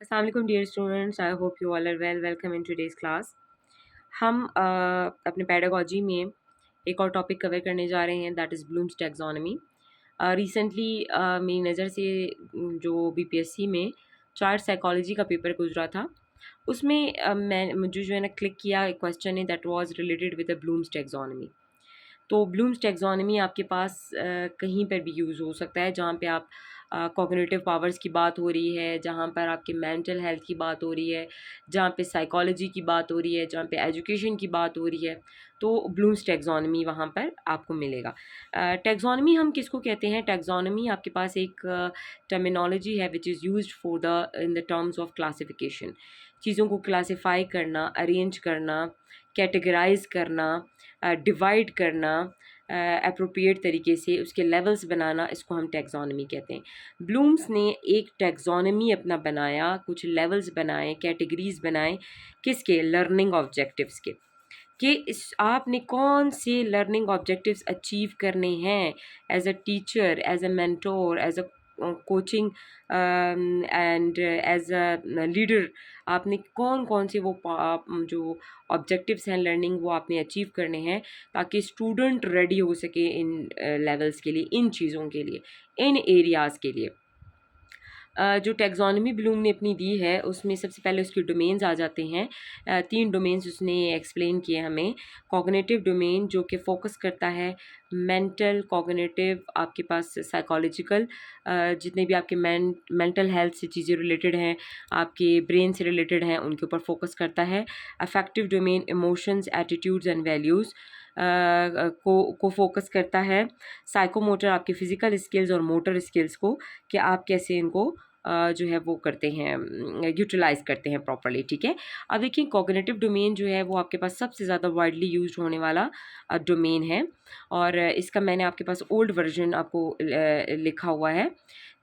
अस्सलाम वालेकुम dear students, I hope you all are well. Welcome in today's class. हम अपने पेडागोजी में एक और टॉपिक कवर करने जा रहे हैं, that is Bloom's taxonomy. Recently मेरी नज़र से जो बीपीएससी में चार्ट साइकोलॉजी का पेपर गुजरा था, उसमें मैं मुझे जो है ना क्लिक किया एक क्वेश्चन है that was related with the Bloom's taxonomy. तो ब्लूम्स टैक्सोनॉमी आपके पास कहीं पर भी यूज़ हो सकता है, जहाँ पे आप कॉग्निटिव पावर्स की बात हो रही है, जहाँ पर आपके मेंटल हेल्थ की बात हो रही है, जहाँ पे साइकोलॉजी की बात हो रही है, जहाँ पे एजुकेशन की बात हो रही है, तो ब्लूम्स टैक्सोनॉमी वहाँ पर आपको मिलेगा। टैक्सोनॉमी हम किसको कहते हैं? टैक्सोनॉमी आपके पास एक टर्मिनोलॉजी है which is used for the in the terms of classification. चीज़ों को क्लासिफाई करना, अरेंज करना, कैटेगराइज करना, डिवाइड करना, अप्रोप्रिएट तरीके से उसके लेवल्स बनाना, इसको हम टैक्सोनॉमी कहते हैं। ब्लूम्स ने एक टैक्सोनॉमी अपना बनाया, कुछ लेवल्स बनाए, कैटेगरीज बनाए, किसके? लर्निंग ऑब्जेक्टिव्स के। कि इस आपने कौन से लर्निंग ऑब्जेक्टिव्स अचीव करने हैं as a teacher, as a mentor, as a coaching and as a leader. आपने कौन कौन से वो जो ऑब्जेक्टिव्स हैं लर्निंग, वो आपने अचीव करने हैं, ताकि स्टूडेंट रेडी हो सके इन लेवल्स के लिए, इन चीज़ों के लिए, इन एरियाज़ के लिए। जो टैक्सोनॉमी ब्लूम ने अपनी दी है, उसमें सबसे पहले उसके डोमेन्स आ जाते हैं। 3 डोमेन्स उसने एक्सप्लेन किए हमें। कॉग्निटिव डोमेन जो कि फोकस करता है मेंटल, कॉग्निटिव, आपके पास साइकोलॉजिकल, जितने भी आपके मेंटल हेल्थ से चीज़ें रिलेटेड हैं, आपके ब्रेन से रिलेटेड हैं, उनके ऊपर फोकस करता है। Affective domain emotions, attitudes and values को फोकस करता है। साइकोमोटर आपके फिज़िकल स्किल्स और मोटर स्किल्स को, कि आप कैसे इनको जो है वो करते हैं, यूटिलाइज़ करते हैं प्रॉपर्ली। ठीक है। अब देखिए कॉग्निटिव डोमेन जो है वो आपके पास सबसे ज़्यादा वाइडली यूज्ड होने वाला डोमेन है, और इसका मैंने आपके पास ओल्ड वर्जन आपको लिखा हुआ है,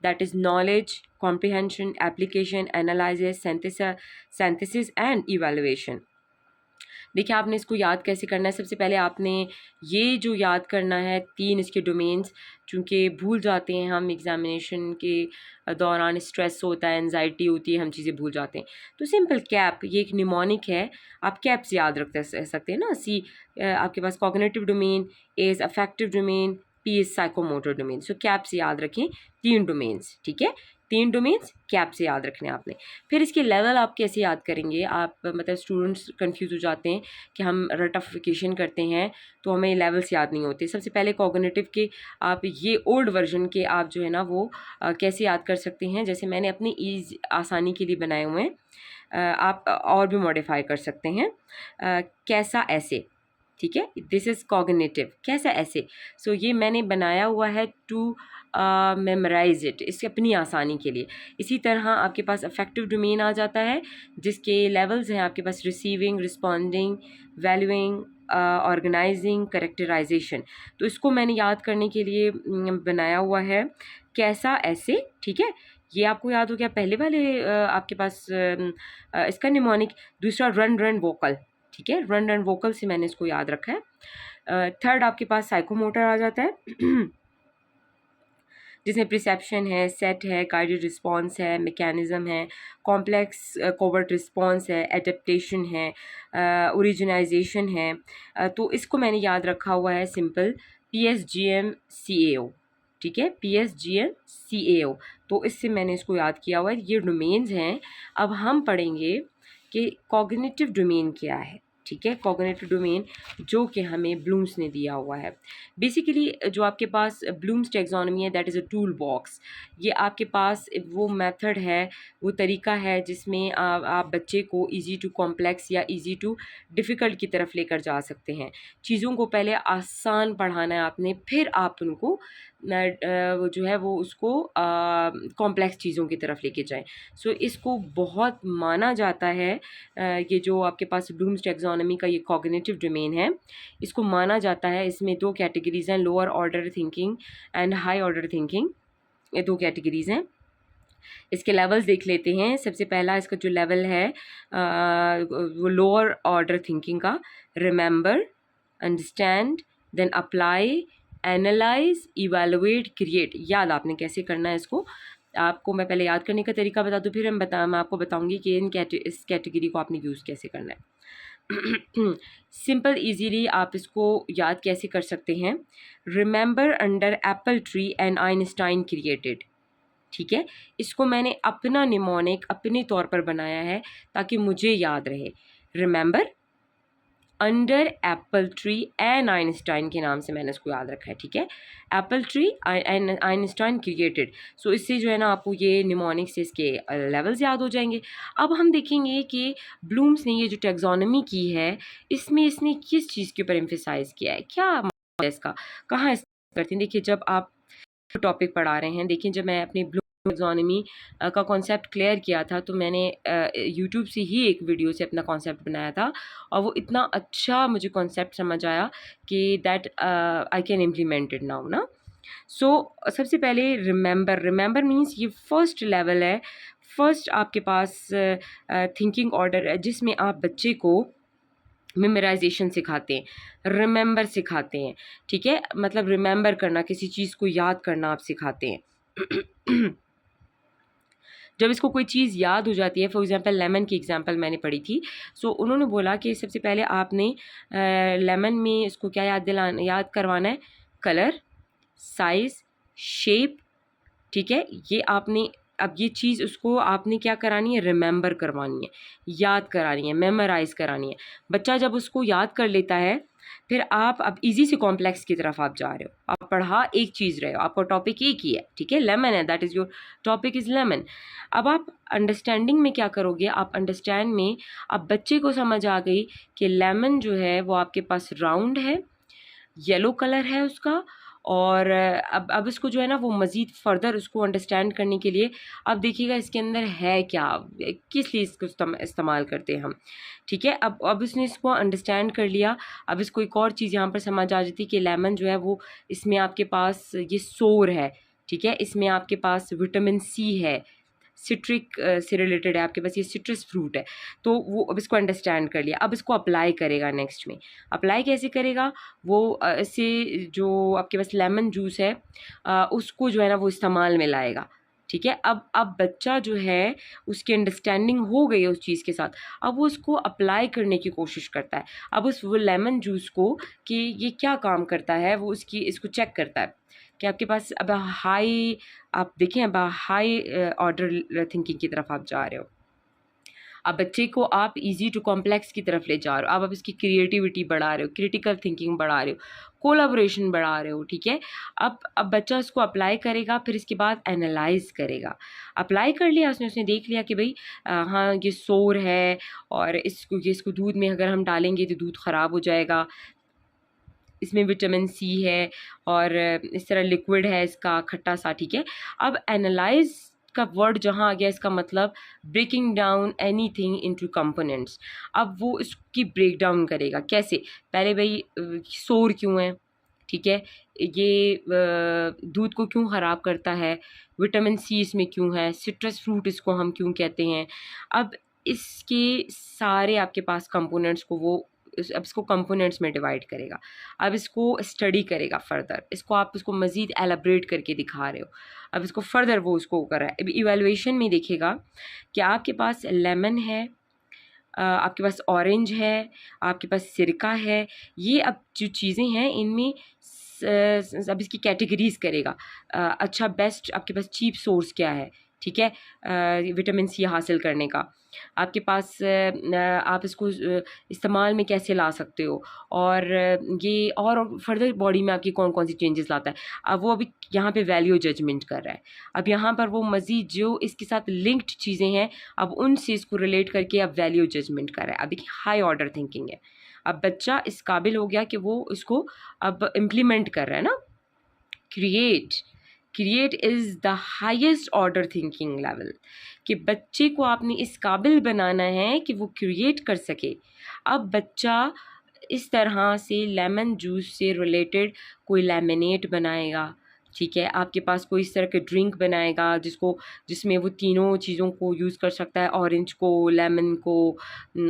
that is knowledge, comprehension, application, analysis, synthesis and evaluation. देखिए आपने इसको याद कैसे करना है। सबसे पहले आपने ये जो याद करना है 3 इसके डोमेन्स, चूँकि भूल जाते हैं हम एग्ज़ामिनेशन के दौरान, स्ट्रेस होता है, एंजाइटी होती है, हम चीज़ें भूल जाते हैं। तो सिंपल कैप, ये एक निमोनिक है, आप कैप से याद रख सकते हैं ना। आपके पास cognitive domain, A is affective domain, P is psychomotor domain. So CAP से याद रखें 3 डोमेन्स। ठीक है, 3 डोमेन्स कैप से याद रखने आपने। फिर इसके लेवल आप कैसे याद करेंगे? आप मतलब स्टूडेंट्स कंफ्यूज हो जाते हैं कि हम रटफिकेशन करते हैं तो हमें लेवल्स याद नहीं होते। सबसे पहले कॉग्निटिव के आप ये ओल्ड वर्जन के आप जो है ना वो कैसे याद कर सकते हैं, जैसे मैंने अपनी ईज आसानी के लिए बनाए हुए हैं। आप और भी मॉडिफाई कर सकते हैं। कैसा, ऐसे। ठीक है, दिस इज़ कॉग्निटिव, कैसा, ऐसे। सो ये मैंने बनाया हुआ है टू मेमोराइज इट, इसकी अपनी आसानी के लिए। इसी तरह आपके पास अफेक्टिव डोमेन आ जाता है, जिसके लेवल्स हैं आपके पास receiving, responding, valuing, organising, characterisation. तो इसको मैंने याद करने के लिए बनाया हुआ है कैसा, ऐसे। ठीक है, ये आपको याद हो गया। पहले वाले आपके पास इसका निमोनिक। दूसरा रन रन वोकल। ठीक है, रन रन वोकल से मैंने इसको याद रखा है। थर्ड आपके पास साइकोमोटर आ जाता है जिसमें प्रिसेप्शन है, सेट है, गाइडेड रिस्पॉन्स है, मैकेनिज्म है, कॉम्प्लेक्स कोवर्ट रिस्पॉन्स है, एडेप्टेशन है, ओरिजिनाइजेशन है। तो इसको मैंने याद रखा हुआ है सिंपल PSGM-CAO। ठीक है, PSGM-CAO। तो इससे मैंने इसको याद किया हुआ है। ये डोमेन्स हैं। अब हम पढ़ेंगे कि कॉग्निटिव डोमेन क्या है। ठीक है, कॉग्निटिव डोमेन जो कि हमें ब्लूम्स ने दिया हुआ है। बेसिकली जो आपके पास ब्लूम्स टैक्सोनॉमी है, that is a tool box. ये आपके पास वो मेथड है, वो तरीका है जिसमें आप बच्चे को इजी टू कॉम्प्लेक्स या इजी टू डिफ़िकल्ट की तरफ लेकर जा सकते हैं। चीज़ों को पहले आसान पढ़ाना है आपने, फिर आप उनको वो जो है वो उसको कॉम्प्लेक्स चीज़ों की तरफ लेके जाएं। सो इसको बहुत माना जाता है, ये जो आपके पास ब्लूम्स टैक्सोनॉमी का ये कॉग्निटिव डोमेन है, इसको माना जाता है। इसमें 2 कैटेगरीज़ हैं, lower order thinking and high order thinking. ये 2 कैटेगरीज़ हैं। इसके लेवल्स देख लेते हैं। सबसे पहला इसका जो लेवल है वो लोअर ऑर्डर थिंकिंग का, remember, understand, then apply, analyse, evaluate, create. याद आपने कैसे करना है इसको, आपको मैं पहले याद करने का तरीका बता दूँ, फिर मैं आपको बताऊँगी कि इस कैटेगरी को आपने यूज़ कैसे करना है। सिंपल इजीली आप इसको याद कैसे कर सकते हैं। Remember under Apple tree and Einstein created, ठीक है। इसको मैंने अपना निमोनिक अपने तौर पर बनाया है ताकि मुझे याद रहे। Remember under Apple tree and Einstein के नाम से मैंने इसको याद रखा है, ठीक है। Apple tree and Einstein created, so इससे जो है ना आपको ये निमोनिक से इसके लेवल्स याद हो जाएंगे। अब हम देखेंगे कि ब्लूम्स ने ये जो टैक्सोनॉमी की है इसमें इसने किस चीज़ के ऊपर एम्फेसाइज किया है, क्या मतलब है इसका, कहाँ करते हैं। देखिए जब आप टॉपिक पढ़ा रहे हैं, देखिए जब मैं अपनी ब्लूम टैक्सोनॉमी का कॉन्सेप्ट क्लियर किया था तो मैंने यूट्यूब से ही एक वीडियो से अपना कॉन्सेप्ट बनाया था और वो इतना अच्छा मुझे कॉन्सेप्ट समझ आया कि that I can implement it now ना। सो सबसे पहले रिमेंबर मीन्स ये फर्स्ट लेवल है, फर्स्ट आपके पास थिंकिंग ऑर्डर है जिसमें आप बच्चे को मेमोराइजेशन सिखाते हैं, रिमेंबर सिखाते हैं, ठीक है। मतलब रिमेंबर करना, किसी चीज़ को याद करना आप सिखाते हैं। जब इसको कोई चीज़ याद हो जाती है, फॉर एग्जांपल लेमन की एग्जांपल मैंने पढ़ी थी, सो उन्होंने बोला कि सबसे पहले आपने लेमन में इसको क्या याद करवाना है, कलर, साइज़, शेप, ठीक है। ये आपने अब ये चीज़ उसको आपने क्या करानी है, रिमेंबर करवानी है, याद करानी है, मेमोराइज़ करानी है। बच्चा जब उसको याद कर लेता है फिर आप अब इजी से कॉम्प्लेक्स की तरफ आप जा रहे हो, आप पढ़ा एक चीज़ रहे हो, आपका टॉपिक एक ही है, ठीक है, लेमन है, that is your topic is lemon. अब आप अंडरस्टैंडिंग में क्या करोगे, आप अंडरस्टैंड में अब बच्चे को समझ आ गई कि लेमन जो है वो आपके पास राउंड है, येलो कलर है उसका, और अब इसको जो है ना वो मज़ीद फर्दर उसको अंडरस्टैंड करने के लिए अब देखिएगा इसके अंदर है क्या, किस लिए इसको इस्तेमाल करते हैं हम, ठीक है। अब उसने इसको अंडरस्टैंड कर लिया। अब इसको एक और चीज़ यहाँ पर समझ आ जाती है कि लेमन जो है वो इसमें आपके पास ये सोर है, ठीक है, इसमें आपके पास विटामिन सी है, सिट्रिक से रिलेटेड है, आपके पास ये सिट्रस फ्रूट है। तो वो अब इसको अंडरस्टैंड कर लिया, अब इसको अप्लाई करेगा। नेक्स्ट में अप्लाई कैसे करेगा, वो इससे जो आपके पास लेमन जूस है उसको जो है ना वो इस्तेमाल में लाएगा, ठीक है। अब बच्चा जो है उसकी अंडरस्टैंडिंग हो गई है उस चीज़ के साथ, अब वो उसको अप्लाई करने की कोशिश करता है। अब उस वो लेमन जूस को कि ये क्या काम करता है वो इसको चेक करता है कि आपके पास अब हाई, आप देखें अब हाई ऑर्डर थिंकिंग की तरफ आप जा रहे हो। अब बच्चे को आप इजी टू कॉम्प्लेक्स की तरफ ले जा रहे हो, अब इसकी क्रिएटिविटी बढ़ा रहे हो, क्रिटिकल थिंकिंग बढ़ा रहे हो, कोलाबोरेशन बढ़ा रहे हो, ठीक है। अब बच्चा उसको अप्लाई करेगा, फिर इसके बाद एनालाइज करेगा। अप्लाई कर लिया उसने देख लिया कि भाई हाँ ये सोर है और इसको दूध में अगर हम डालेंगे तो दूध ख़राब हो जाएगा, इसमें विटामिन सी है और इस तरह लिक्विड है इसका खट्टा सा, ठीक है। अब एनालाइज का वर्ड जहाँ आ गया इसका मतलब breaking down anything into components. अब वो इसकी ब्रेक डाउन करेगा कैसे, पहले भाई सोर क्यों है, ठीक है, ये दूध को क्यों ख़राब करता है, विटामिन सी इसमें क्यों है, सिट्रस फ्रूट इसको हम क्यों कहते हैं। अब इसके सारे आपके पास कंपोनेंट्स को वो अब इसको कंपोनेंट्स में डिवाइड करेगा, अब इसको स्टडी करेगा फर्दर, इसको मज़ीद एलाब्रेट करके दिखा रहे हो। अब इसको फर्दर वो उसको कर रहा है। अब इवैल्यूएशन में देखेगा कि आपके पास लेमन है, आपके पास ऑरेंज है, आपके पास सिरका है, ये अब जो चीज़ें हैं इनमें अब इसकी कैटेगरीज करेगा। अच्छा बेस्ट आपके पास चीप सोर्स क्या है, ठीक है, विटामिन सी हासिल करने का, आपके पास आप इसको इस्तेमाल में कैसे ला सकते हो, और ये और फर्दर बॉडी में आपकी कौन कौन सी चेंजेस लाता है। अब वो अभी यहाँ पे वैल्यू जजमेंट कर रहा है। अब यहाँ पर वो मज़ीद जो इसके साथ लिंक्ड चीज़ें हैं अब उनसे इसको रिलेट करके अब वैल्यू जजमेंट कर रहा है। अब एक हाई ऑर्डर थिंकिंग है। अब बच्चा इस काबिल हो गया कि वो इसको अब इम्प्लीमेंट कर रहा है ना। Create is the highest order thinking level, कि बच्चे को आपने इस काबिल बनाना है कि वो क्रिएट कर सके। अब बच्चा इस तरह से लेमन जूस से रिलेटेड कोई लेमिनेट बनाएगा, ठीक है। आपके पास कोई इस तरह के ड्रिंक बनाएगा जिसमें वो तीनों चीज़ों को यूज़ कर सकता है, ऑरेंज को, लेमन को,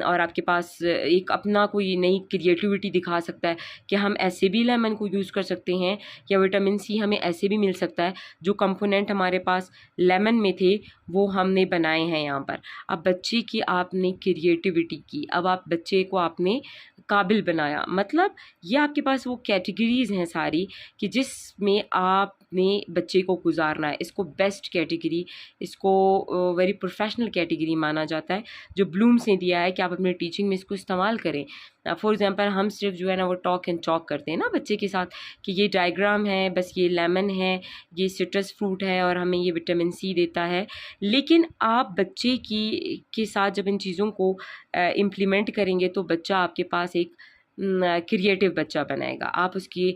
और आपके पास एक अपना कोई नई क्रिएटिविटी दिखा सकता है कि हम ऐसे भी लेमन को यूज़ कर सकते हैं, या विटामिन सी हमें ऐसे भी मिल सकता है। जो कंपोनेंट हमारे पास लेमन में थे वो हमने बनाए हैं यहाँ पर। अब बच्चे की आपने क्रिएटिविटी की, अब आप बच्चे को आपने काबिल बनाया, मतलब ये आपके पास वो कैटेगरीज हैं सारी कि जिसमें आपने बच्चे को गुजारना है। इसको बेस्ट कैटेगरी, इसको वेरी प्रोफेशनल कैटेगरी माना जाता है जो ब्लूम्स ने दिया है कि आप अपनी टीचिंग में इसको इस्तेमाल करें। फॉर एग्जांपल हम सिर्फ जो है ना वो टॉक एंड चॉक करते हैं ना बच्चे के साथ कि ये डायग्राम है, बस ये लेमन है, ये सिट्रस फ्रूट है और हमें ये विटामिन सी देता है। लेकिन आप बच्चे के साथ जब इन चीज़ों को इम्प्लीमेंट करेंगे तो बच्चा आपके पास एक क्रिएटिव बच्चा बनाएगा। आप उसकी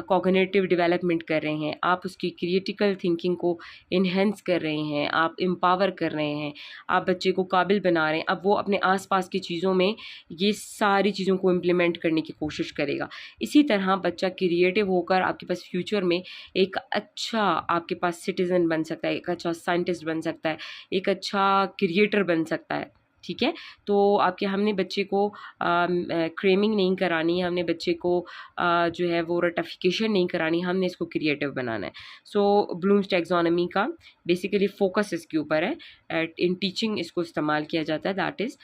कॉग्निटिव डेवलपमेंट कर रहे हैं, आप उसकी क्रिटिकल थिंकिंग को इन्हेंस कर रहे हैं, आप एम्पावर कर रहे हैं, आप बच्चे को काबिल बना रहे हैं। अब वो अपने आसपास की चीज़ों में ये सारी चीज़ों को इम्प्लीमेंट करने की कोशिश करेगा। इसी तरह बच्चा क्रिएटिव होकर आपके पास फ्यूचर में एक अच्छा आपके पास सिटीज़न बन सकता है, एक अच्छा साइंटिस्ट बन सकता है, एक अच्छा क्रिएटर बन सकता है। ठीक है। तो आपके हमने बच्चे को क्रेमिंग नहीं करानी, हमने बच्चे को जो है वो रटिफिकेशन नहीं करानी, हमने इसको क्रिएटिव बनाना है। सो ब्लूम्स टैक्सोनॉमी का बेसिकली फोकस इसके ऊपर है। इन टीचिंग इसको इस्तेमाल किया जाता है, that is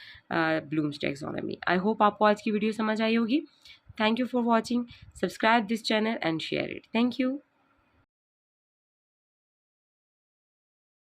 Bloom's taxonomy. I hope आपको आज की वीडियो समझ आई होगी। Thank you for watching. Subscribe this channel and share it. Thank you.